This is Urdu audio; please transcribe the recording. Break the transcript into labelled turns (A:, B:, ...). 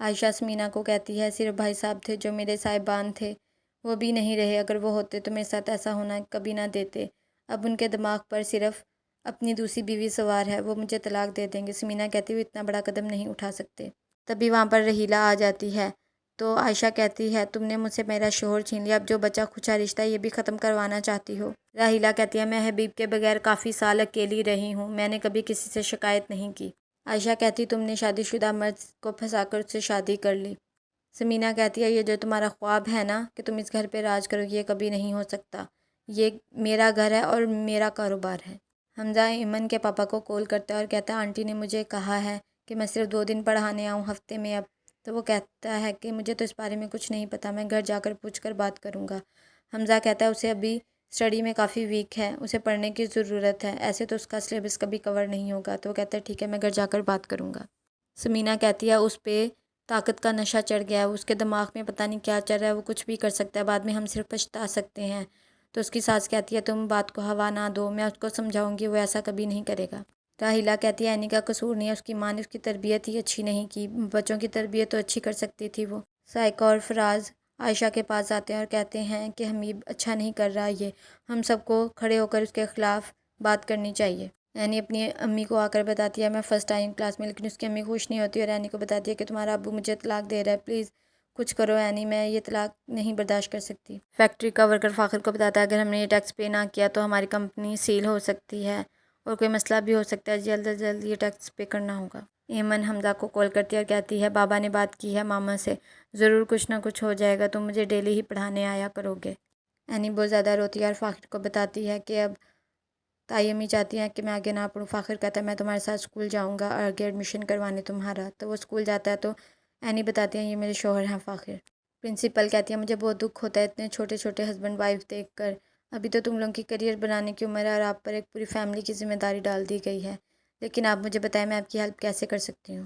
A: عائشہ سمینا کو کہتی ہے صرف بھائی صاحب تھے جو میرے صاحبان تھے، وہ بھی نہیں رہے، اگر وہ ہوتے تو میرے ساتھ ایسا ہونا کبھی نہ دیتے، اب ان کے دماغ پر صرف اپنی دوسری بیوی سوار ہے، وہ مجھے طلاق دے دیں گے۔ سمینا کہتی ہے وہ اتنا بڑا قدم نہیں اٹھا سکتے۔ تبھی وہاں پر رحیلہ آ جاتی ہے تو عائشہ کہتی ہے تم نے مجھ سے میرا شوہر چھین لیا، اب جو بچا کھچا رشتہ یہ بھی ختم کروانا چاہتی ہو۔ رحیلہ کہتی ہے میں حبیب کے بغیر کافی سال اکیلی رہی ہوں، میں نے کبھی کسی سے شکایت نہیں کی۔ عائشہ کہتی تم نے شادی شدہ مرد کو پھنسا کر اس سے شادی کر لی۔ سمینا کہتی ہے یہ جو تمہارا خواب ہے نا کہ تم اس گھر پہ راج کرو گی، یہ کبھی نہیں ہو سکتا، یہ میرا گھر ہے اور میرا کاروبار ہے۔ حمزہ ایمن کے پاپا کو کال کرتا ہے اور کہتا ہے آنٹی نے مجھے کہا ہے کہ میں صرف 2 دن پڑھانے آؤں ہفتے میں، اب تو وہ کہتا ہے کہ مجھے تو اس بارے میں کچھ نہیں پتہ، میں گھر جا کر پوچھ کر بات کروں گا۔ حمزہ کہتا ہے اسے ابھی اسٹڈی میں کافی ویک ہے، اسے پڑھنے کی ضرورت ہے، ایسے تو اس کا سلیبس کبھی کور نہیں ہوگا، تو وہ کہتا ہے ٹھیک ہے میں گھر جا کر بات کروں گا۔ سمینا کہتی ہے اس پہ طاقت کا نشہ چڑھ گیا ہے، اس کے دماغ میں پتہ نہیں کیا چل رہا ہے، وہ کچھ بھی کر سکتا ہے، بعد میں ہم صرف پچھتا سکتے ہیں۔ تو اس کی ساس کہتی ہے تم بات کو ہوا نہ دو، میں اس کو سمجھاؤں گی، وہ ایسا کبھی نہیں کرے گا۔ راحیلہ کہتی ہے اینی کا قصور نہیں ہے، اس کی ماں نے اس کی تربیت ہی اچھی نہیں کی، بچوں کی تربیت تو اچھی کر سکتی تھی وہ۔ سائقہ اور فراز عائشہ کے پاس آتے ہیں اور کہتے ہیں کہ حمیب اچھا نہیں کر رہا، یہ ہم سب کو کھڑے ہو کر اس کے خلاف بات کرنی چاہیے۔ اینی اپنی امی کو آ کر بتاتی ہے میں فرسٹ ٹائم کلاس میں، لیکن اس کی امی خوش نہیں ہوتی اور اینی کو بتاتی ہے کہ تمہارا ابو مجھے طلاق دے رہا ہے، پلیز کچھ کرو اینی، میں یہ طلاق نہیں برداشت کر سکتی۔ فیکٹری کا ورکر فاخر کو بتاتا ہے اگر ہم نے یہ ٹیکس پے نہ کیا تو ہماری کمپنی سیل ہو سکتی ہے اور کوئی مسئلہ بھی ہو سکتا ہے، جلد از جلد یہ ٹیکس پے کرنا ہوگا۔ ایمن حمزہ کو کال کرتی ہے اور کہتی ہے بابا نے بات کی ہے ماما سے، ضرور کچھ نہ کچھ ہو جائے گا، تم مجھے ڈیلی ہی پڑھانے آیا کرو گے۔ اینی بہت زیادہ روتی ہے اور فاخر کو بتاتی ہے کہ اب تائی امی چاہتی ہیں کہ میں آگے نہ پڑھوں۔ فاخر کہتا ہے میں تمہارے ساتھ اسکول جاؤں گا اور آگے ایڈمیشن کروانے تمہارا، تو وہ اسکول جاتا ہے تو اینی بتاتی ہیں یہ میرے شوہر ہیں فاخر۔ پرنسپل کہتی ہے مجھے بہت دکھ ہوتا ہے اتنے چھوٹے چھوٹے ہسبینڈ وائف دیکھ کر، ابھی تو تم لوگوں کی کریئر بنانے کی عمر ہے اور آپ پر ایک پوری فیملی کی ذمہ داری ڈال دی گئی ہے، لیکن آپ مجھے بتائیں میں آپ کی ہیلپ کیسے کر سکتی ہوں۔